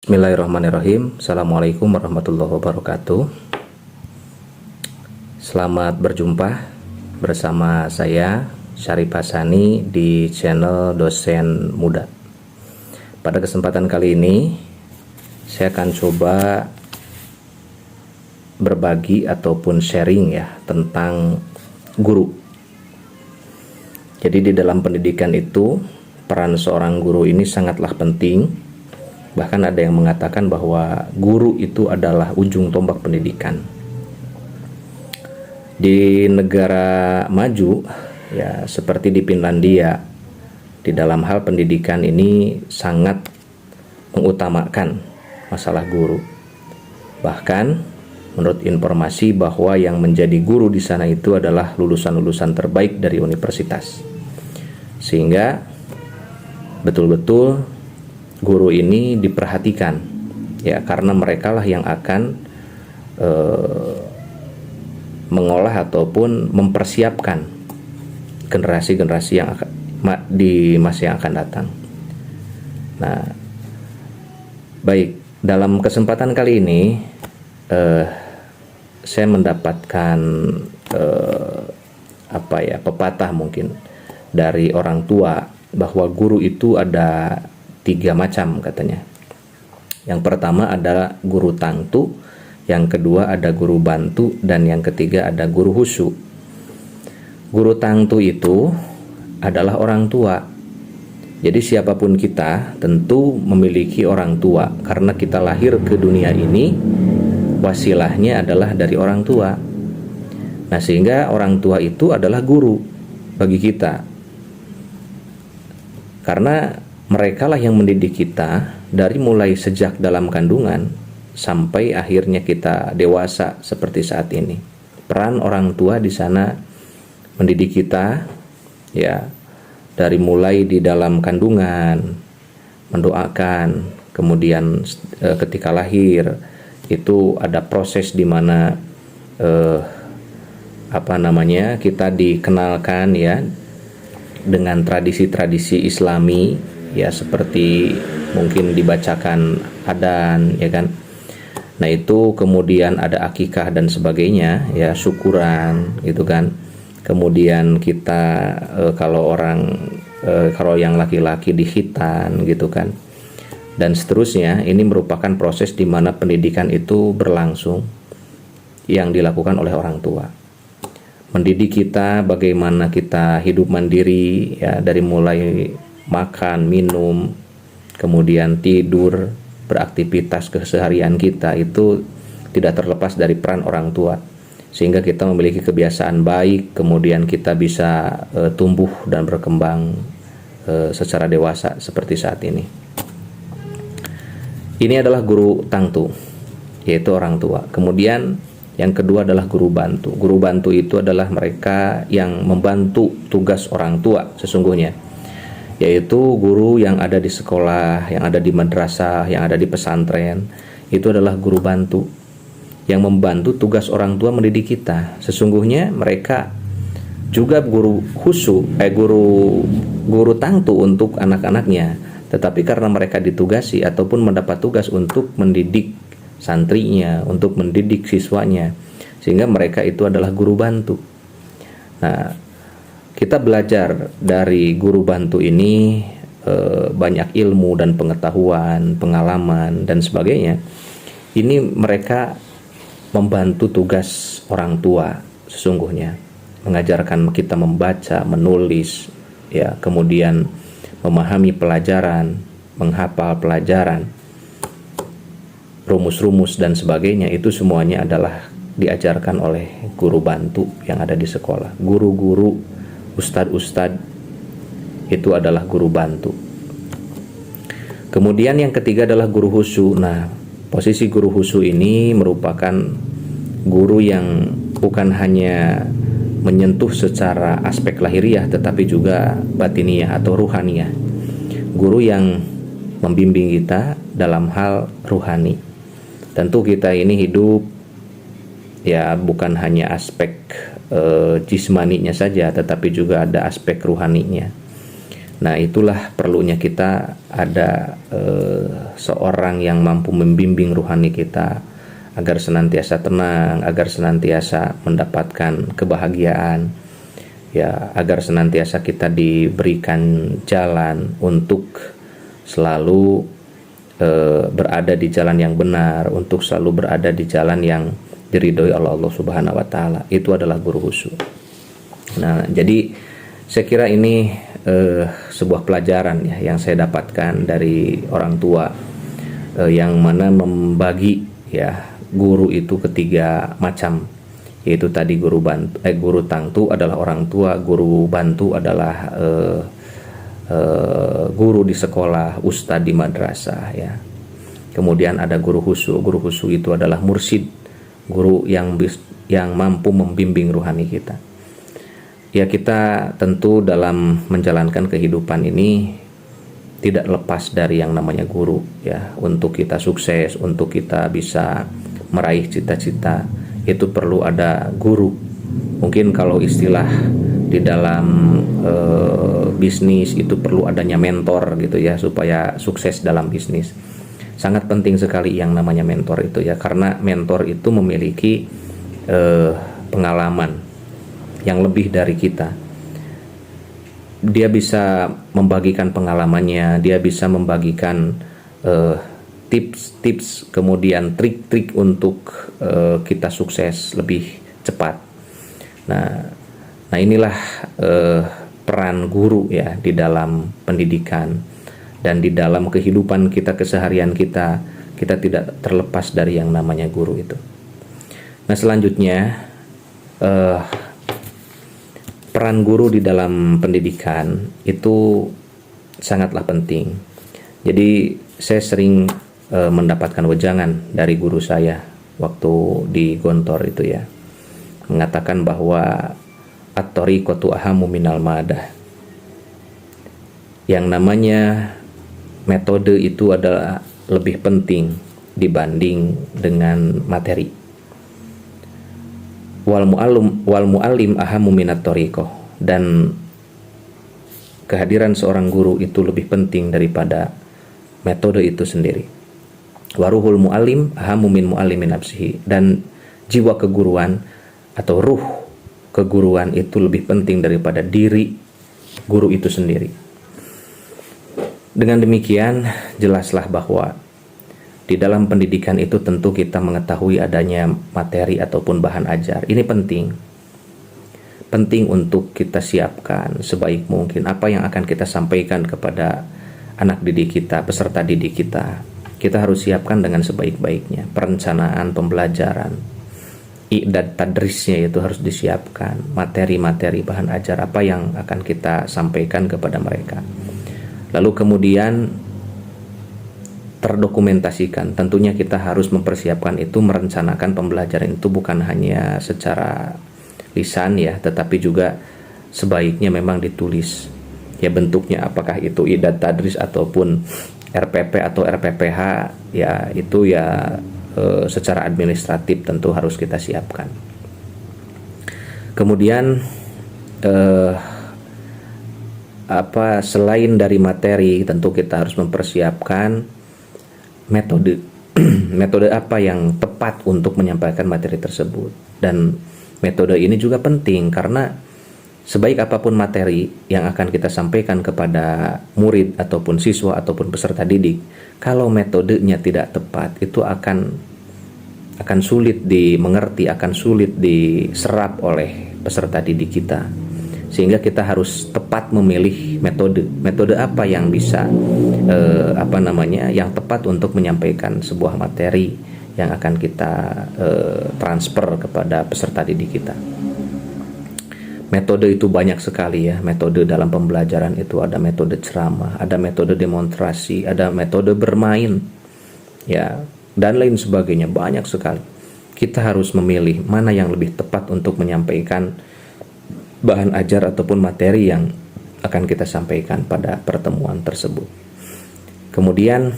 Bismillahirrahmanirrahim. Assalamualaikum warahmatullahi wabarakatuh. Selamat berjumpa bersama saya Syarif Hasani di channel Dosen Muda. Pada kesempatan kali ini saya akan coba berbagi ataupun sharing ya tentang guru. Jadi di dalam pendidikan itu peran seorang guru ini sangatlah penting. Bahkan ada yang mengatakan bahwa guru itu adalah ujung tombak pendidikan. Di negara maju, ya seperti di Finlandia, di dalam hal pendidikan ini sangat mengutamakan masalah guru. Bahkan menurut informasi bahwa yang menjadi guru di sana itu adalah lulusan-lulusan terbaik dari universitas. Sehingga betul-betul guru ini diperhatikan ya, karena mereka lah yang akan mengolah ataupun mempersiapkan generasi-generasi yang akan di masa yang akan datang. Nah, baik, dalam kesempatan kali ini saya mendapatkan pepatah mungkin dari orang tua bahwa guru itu ada 3 macam katanya. Yang pertama adalah guru tangtu, yang kedua ada guru bantu, dan yang ketiga ada guru husu. Guru tangtu itu adalah orang tua. Jadi siapapun kita tentu memiliki orang tua, karena kita lahir ke dunia ini wasilahnya adalah dari orang tua. Nah, sehingga orang tua itu adalah guru bagi kita, karena mereka lah yang mendidik kita dari mulai sejak dalam kandungan sampai akhirnya kita dewasa seperti saat ini. Peran orang tua di sana mendidik kita ya, dari mulai di dalam kandungan, mendoakan, kemudian ketika lahir itu ada proses di mana kita dikenalkan ya dengan tradisi-tradisi Islami ya, seperti mungkin dibacakan adzan ya kan. Nah, itu kemudian ada akikah dan sebagainya ya, syukuran gitu kan. Kemudian kita kalau yang laki-laki dikhitan gitu kan, dan seterusnya. Ini merupakan proses di mana pendidikan itu berlangsung yang dilakukan oleh orang tua. Mendidik kita bagaimana kita hidup mandiri ya, dari mulai makan, minum, kemudian tidur, beraktivitas keseharian kita itu tidak terlepas dari peran orang tua, sehingga kita memiliki kebiasaan baik, kemudian kita bisa tumbuh dan berkembang secara dewasa seperti saat ini. Ini adalah guru tangtu, yaitu orang tua. Kemudian yang kedua adalah guru bantu. Guru bantu itu adalah mereka yang membantu tugas orang tua sesungguhnya, yaitu guru yang ada di sekolah, yang ada di madrasah, yang ada di pesantren. Itu adalah guru bantu yang membantu tugas orang tua mendidik kita. Sesungguhnya mereka juga guru husu, guru tangtu untuk anak-anaknya, tetapi karena mereka ditugasi ataupun mendapat tugas untuk mendidik santrinya, untuk mendidik siswanya, sehingga mereka itu adalah guru bantu. Nah, kita belajar dari guru bantu ini banyak ilmu dan pengetahuan, pengalaman dan sebagainya. Ini mereka membantu tugas orang tua sesungguhnya, mengajarkan kita membaca, menulis ya, kemudian memahami pelajaran, menghafal pelajaran, rumus-rumus dan sebagainya. Itu semuanya adalah diajarkan oleh guru bantu yang ada di sekolah. Guru-guru, ustadz-ustadz itu adalah guru bantu. Kemudian yang ketiga adalah guru husu. Nah, posisi guru husu ini merupakan guru yang bukan hanya menyentuh secara aspek lahiriah, tetapi juga batiniah atau ruhaniyah. Guru yang membimbing kita dalam hal ruhani. Tentu kita ini hidup ya bukan hanya aspek jismaninya saja, tetapi juga ada aspek ruhaninya. Nah, itulah perlunya kita ada seorang yang mampu membimbing rohani kita agar senantiasa tenang, agar senantiasa mendapatkan kebahagiaan, ya, agar senantiasa kita diberikan jalan untuk selalu berada di jalan yang benar, untuk selalu berada di jalan yang diridhoi oleh Allah Subhanahu wa taala. Itu adalah guru khusyuk. Nah, jadi saya kira ini sebuah pelajaran ya yang saya dapatkan dari orang tua, yang mana membagi ya guru itu ketiga macam, yaitu tadi guru tangtu adalah orang tua, guru bantu adalah guru di sekolah, ustadz di madrasah ya. Kemudian ada guru khusyuk. Guru khusyuk itu adalah mursyid, guru yang mampu membimbing rohani kita. Ya, kita tentu dalam menjalankan kehidupan ini tidak lepas dari yang namanya guru ya. Untuk kita sukses, untuk kita bisa meraih cita-cita, itu perlu ada guru. Mungkin kalau istilah di dalam bisnis itu perlu adanya mentor gitu ya, supaya sukses dalam bisnis. Sangat penting sekali yang namanya mentor itu ya, karena mentor itu memiliki pengalaman yang lebih dari kita. Dia bisa membagikan pengalamannya, dia bisa membagikan tips-tips, kemudian trik-trik untuk kita sukses lebih cepat. Nah inilah peran guru ya di dalam pendidikan dan di dalam kehidupan kita keseharian kita. Kita tidak terlepas dari yang namanya guru itu. Nah, selanjutnya peran guru di dalam pendidikan itu sangatlah penting. Jadi saya sering mendapatkan wejangan dari guru saya waktu di Gontor itu ya, mengatakan bahwa at-tariqatu ahamu minal madah. Yang namanya metode itu adalah lebih penting dibanding dengan materi. Wal mu'allim ahamu minat tariqah, dan kehadiran seorang guru itu lebih penting daripada metode itu sendiri. Waruhul mu'allim ahamu min mu'allimin nafsihi, dan jiwa keguruan atau ruh keguruan itu lebih penting daripada diri guru itu sendiri. Dengan demikian, jelaslah bahwa di dalam pendidikan itu tentu kita mengetahui adanya materi ataupun bahan ajar. Ini penting. Penting untuk kita siapkan sebaik mungkin apa yang akan kita sampaikan kepada anak didik kita, peserta didik kita. Kita harus siapkan dengan sebaik-baiknya. Perencanaan pembelajaran, i'dad tadrisnya itu harus disiapkan. Materi-materi bahan ajar apa yang akan kita sampaikan kepada mereka. Lalu kemudian terdokumentasikan. Tentunya kita harus mempersiapkan itu, merencanakan pembelajaran itu bukan hanya secara lisan ya, tetapi juga sebaiknya memang ditulis. Ya, bentuknya apakah itu i'dad tadris ataupun RPP atau RPPH ya, itu ya secara administratif tentu harus kita siapkan. Kemudian selain dari materi, tentu kita harus mempersiapkan metode. Metode apa yang tepat untuk menyampaikan materi tersebut. Dan metode ini juga penting karena sebaik apapun materi yang akan kita sampaikan kepada murid ataupun siswa ataupun peserta didik, kalau metodenya tidak tepat, itu akan sulit dimengerti, akan sulit diserap oleh peserta didik kita. Sehingga kita harus tepat memilih metode apa yang bisa yang tepat untuk menyampaikan sebuah materi yang akan kita transfer kepada peserta didik kita. Metode itu banyak sekali ya. Metode dalam pembelajaran itu ada metode ceramah, ada metode demonstrasi, ada metode bermain ya, dan lain sebagainya, banyak sekali. Kita harus memilih mana yang lebih tepat untuk menyampaikan bahan ajar ataupun materi yang akan kita sampaikan pada pertemuan tersebut. Kemudian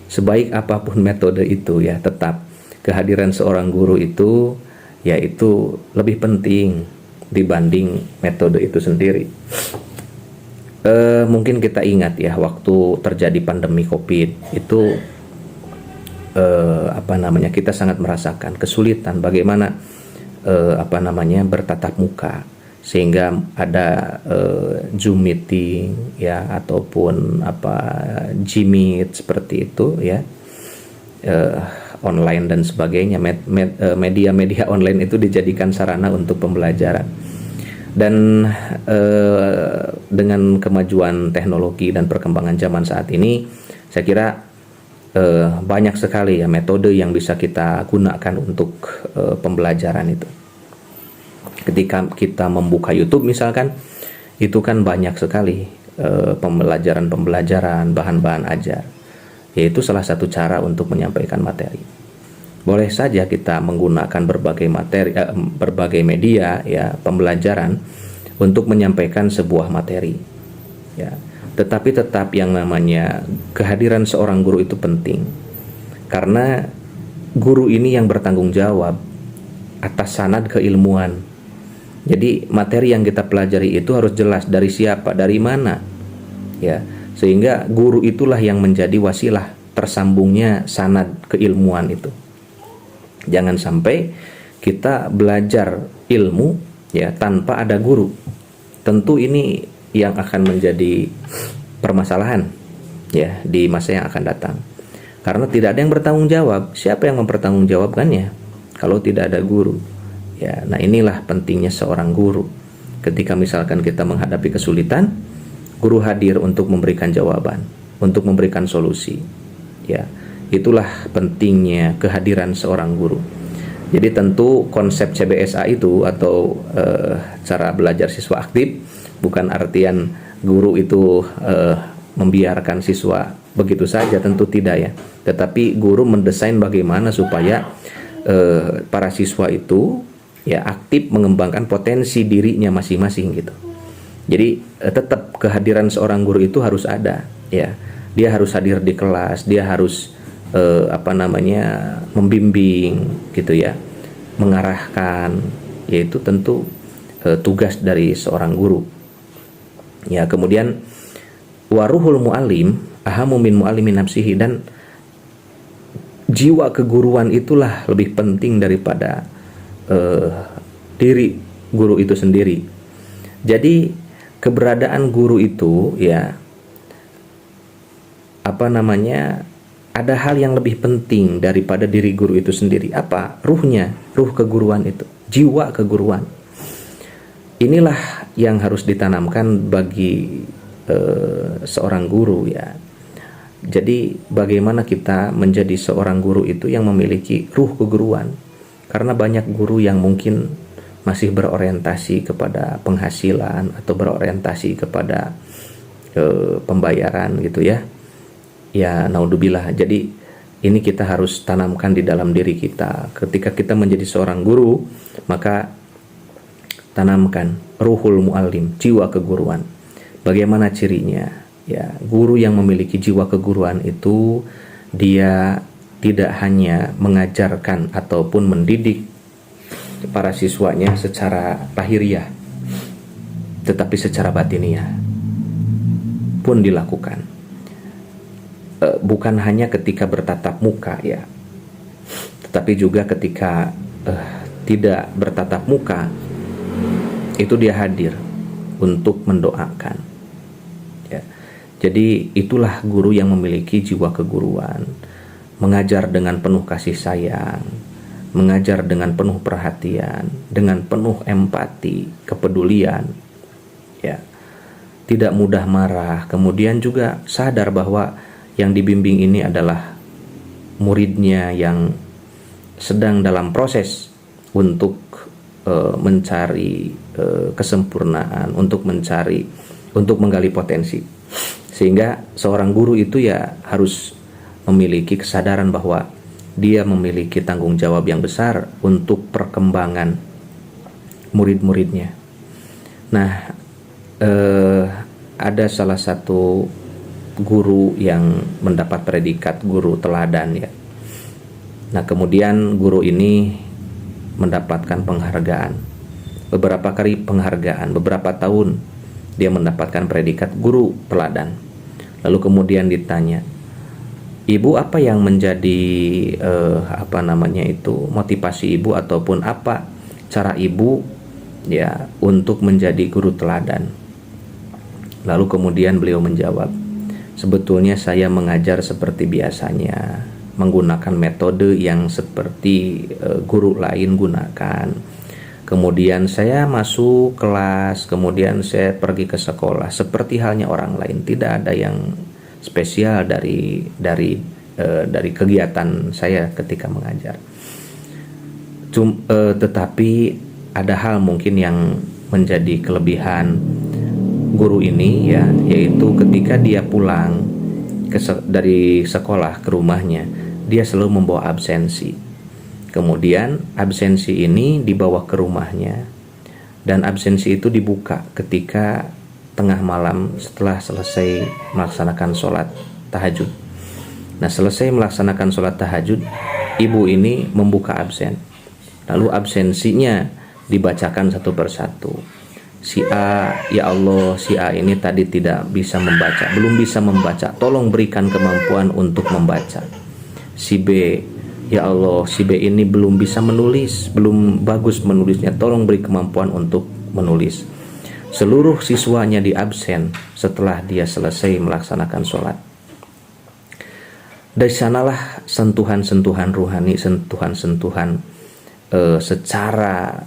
sebaik apapun metode itu ya, tetap kehadiran seorang guru itu yaitu lebih penting dibanding metode itu sendiri. Mungkin kita ingat ya, waktu terjadi pandemi COVID itu kita sangat merasakan kesulitan bagaimana bertatap muka, sehingga ada Zoom meeting ya, ataupun Gmeet seperti itu ya, online dan sebagainya. Media-media online itu dijadikan sarana untuk pembelajaran. Dan dengan kemajuan teknologi dan perkembangan zaman saat ini, saya kira banyak sekali ya metode yang bisa kita gunakan untuk pembelajaran itu. Ketika kita membuka YouTube misalkan, itu kan banyak sekali pembelajaran, bahan-bahan ajar, yaitu salah satu cara untuk menyampaikan materi. Boleh saja kita menggunakan berbagai media ya pembelajaran untuk menyampaikan sebuah materi ya. Tetapi tetap yang namanya kehadiran seorang guru itu penting, karena guru ini yang bertanggung jawab atas sanad keilmuan. Jadi materi yang kita pelajari itu harus jelas dari siapa, dari mana ya, sehingga guru itulah yang menjadi wasilah tersambungnya sanad keilmuan itu. Jangan sampai kita belajar ilmu ya tanpa ada guru. Tentu ini yang akan menjadi permasalahan ya di masa yang akan datang, karena tidak ada yang bertanggung jawab. Siapa yang mempertanggungjawabkannya kalau tidak ada guru ya? Nah, inilah pentingnya seorang guru. Ketika misalkan kita menghadapi kesulitan, guru hadir untuk memberikan jawaban, untuk memberikan solusi ya. Itulah pentingnya kehadiran seorang guru. Jadi tentu konsep CBSA itu atau cara belajar siswa aktif bukan artian guru itu membiarkan siswa begitu saja, tentu tidak ya. Tetapi guru mendesain bagaimana supaya para siswa itu ya aktif mengembangkan potensi dirinya masing-masing gitu. Jadi tetap kehadiran seorang guru itu harus ada ya. Dia harus hadir di kelas, dia harus membimbing gitu ya, mengarahkan, yaitu tentu tugas dari seorang guru. Ya, kemudian waruhul mu'alim ahamu min mu'alimin nafsihi, dan jiwa keguruan itulah lebih penting daripada diri guru itu sendiri. Jadi keberadaan guru itu ya ada hal yang lebih penting daripada diri guru itu sendiri. Apa? Ruhnya, ruh keguruan itu, jiwa keguruan. Inilah yang harus ditanamkan bagi seorang guru ya. Jadi bagaimana kita menjadi seorang guru itu yang memiliki ruh keguruan. Karena banyak guru yang mungkin masih berorientasi kepada penghasilan atau berorientasi kepada pembayaran gitu ya. Ya, naudzubillah. Jadi ini kita harus tanamkan di dalam diri kita. Ketika kita menjadi seorang guru, maka tanamkan ruhul mu'allim, jiwa keguruan. Bagaimana cirinya? Ya, guru yang memiliki jiwa keguruan itu dia tidak hanya mengajarkan ataupun mendidik para siswanya secara lahiriah, tetapi secara batiniah pun dilakukan. Bukan hanya ketika bertatap muka ya, tetapi juga ketika tidak bertatap muka, itu dia hadir untuk mendoakan ya. Jadi itulah guru yang memiliki jiwa keguruan, mengajar dengan penuh kasih sayang, mengajar dengan penuh perhatian, dengan penuh empati, kepedulian ya, tidak mudah marah, kemudian juga sadar bahwa yang dibimbing ini adalah muridnya yang sedang dalam proses untuk mencari kesempurnaan, untuk menggali potensi. Sehingga seorang guru itu ya harus memiliki kesadaran bahwa dia memiliki tanggung jawab yang besar untuk perkembangan murid-muridnya. Nah, ada salah satu guru yang mendapat predikat guru teladan ya. Nah, kemudian guru ini mendapatkan penghargaan, beberapa kali penghargaan, beberapa tahun dia mendapatkan predikat guru teladan. Lalu kemudian ditanya, ibu apa yang menjadi motivasi ibu ataupun apa cara ibu ya untuk menjadi guru teladan? Lalu kemudian beliau menjawab, sebetulnya saya mengajar seperti biasanya, menggunakan metode yang seperti guru lain gunakan. Kemudian saya masuk kelas, kemudian saya pergi ke sekolah seperti halnya orang lain. Tidak ada yang spesial dari kegiatan saya ketika mengajar. Tetapi ada hal mungkin yang menjadi kelebihan guru ini ya, yaitu ketika dia pulang dari sekolah ke rumahnya, dia selalu membawa absensi. Kemudian absensi ini dibawa ke rumahnya, dan absensi itu dibuka ketika tengah malam setelah selesai melaksanakan sholat tahajud. Nah, selesai melaksanakan sholat tahajud, ibu ini membuka absen. Lalu absensinya dibacakan satu persatu. Si A, ya Allah, si A ini tadi tidak bisa membaca, belum bisa membaca, tolong berikan kemampuan untuk membaca. Si B, ya Allah, si B ini belum bisa menulis, belum bagus menulisnya, tolong beri kemampuan untuk menulis. Seluruh siswanya di absen setelah dia selesai melaksanakan sholat. Dari sanalah sentuhan-sentuhan ruhani, sentuhan-sentuhan secara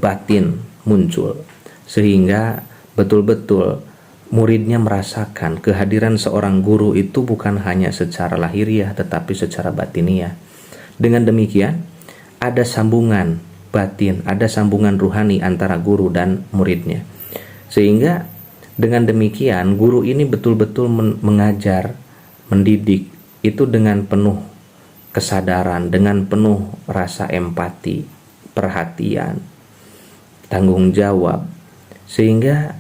batin muncul, sehingga betul-betul muridnya merasakan kehadiran seorang guru itu bukan hanya secara lahiriah tetapi secara batiniah. Dengan demikian, ada sambungan batin, ada sambungan ruhani antara guru dan muridnya. Sehingga dengan demikian, guru ini betul-betul mengajar, mendidik, itu dengan penuh kesadaran, dengan penuh rasa empati, perhatian, tanggung jawab. Sehingga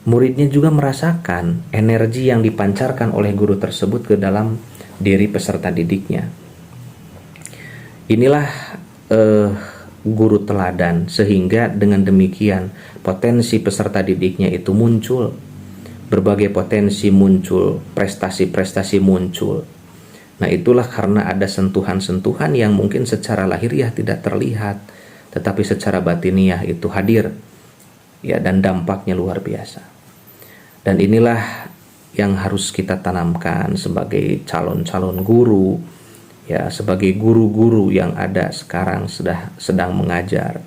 muridnya juga merasakan energi yang dipancarkan oleh guru tersebut ke dalam diri peserta didiknya. Inilah guru teladan, sehingga dengan demikian potensi peserta didiknya itu muncul, berbagai potensi muncul, prestasi-prestasi muncul. Nah, itulah karena ada sentuhan-sentuhan yang mungkin secara lahiriah tidak terlihat, tetapi secara batiniah itu hadir, ya, dan dampaknya luar biasa. Dan inilah yang harus kita tanamkan sebagai calon-calon guru, ya, sebagai guru-guru yang ada sekarang sedang mengajar.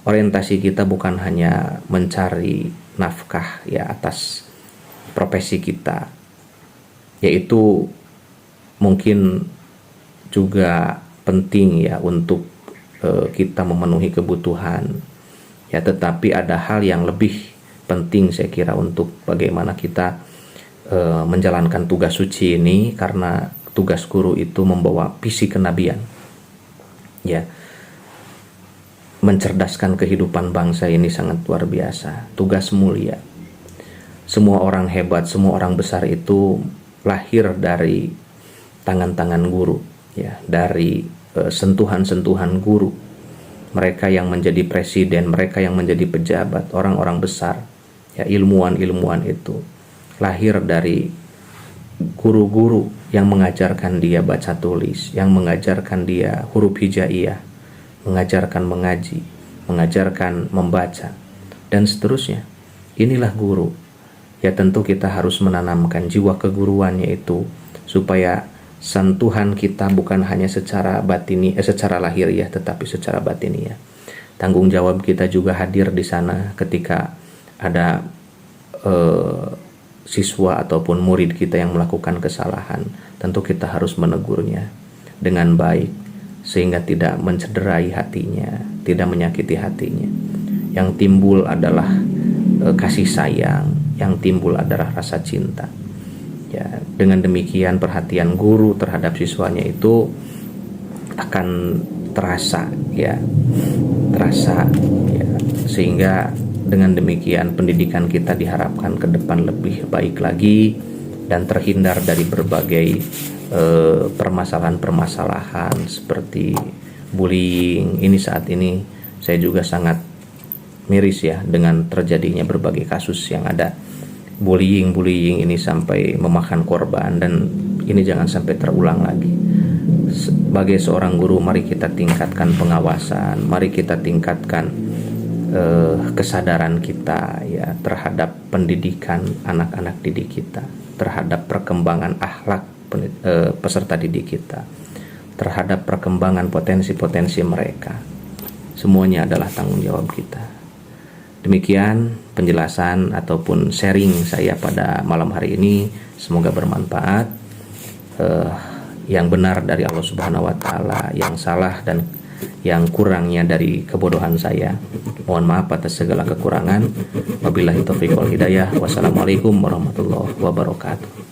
Orientasi kita bukan hanya mencari nafkah ya atas profesi kita, yaitu mungkin juga penting ya untuk kita memenuhi kebutuhan ya, tetapi ada hal yang lebih penting saya kira untuk bagaimana kita menjalankan tugas suci ini, karena tugas guru itu membawa visi kenabian, ya, mencerdaskan kehidupan bangsa ini sangat luar biasa, tugas mulia. Semua orang hebat, semua orang besar itu lahir dari tangan-tangan guru, ya, dari sentuhan-sentuhan guru. Mereka yang menjadi presiden, mereka yang menjadi pejabat, orang-orang besar, ya, ilmuwan-ilmuwan itu lahir dari guru-guru yang mengajarkan dia baca tulis, yang mengajarkan dia huruf hijaiyah, mengajarkan mengaji, mengajarkan membaca, dan seterusnya. Inilah guru. Ya, tentu kita harus menanamkan jiwa keguruannya itu supaya sentuhan kita bukan hanya secara secara lahiriah tetapi secara batiniah. Tanggung jawab kita juga hadir di sana ketika ada siswa ataupun murid kita yang melakukan kesalahan. Tentu kita harus menegurnya dengan baik sehingga tidak mencederai hatinya, tidak menyakiti hatinya. Yang timbul adalah kasih sayang, yang timbul adalah rasa cinta. Ya, dengan demikian perhatian guru terhadap siswanya itu akan terasa, ya, sehingga dengan demikian pendidikan kita diharapkan ke depan lebih baik lagi dan terhindar dari berbagai permasalahan-permasalahan seperti bullying. Ini saat ini saya juga sangat miris ya dengan terjadinya berbagai kasus yang ada bullying ini sampai memakan korban, dan ini jangan sampai terulang lagi. Sebagai seorang guru, mari kita tingkatkan pengawasan, mari kita tingkatkan kesadaran kita ya terhadap pendidikan anak-anak didik kita, terhadap perkembangan akhlak peserta didik kita, terhadap perkembangan potensi-potensi mereka. Semuanya adalah tanggung jawab kita. Demikian penjelasan ataupun sharing saya pada malam hari ini. Semoga bermanfaat. Yang benar dari Allah Subhanahu wa taala, yang salah dan yang kurangnya dari kebodohan saya. Mohon maaf atas segala kekurangan. Wabillahi taufiq wal hidayah. Wassalamualaikum warahmatullahi wabarakatuh.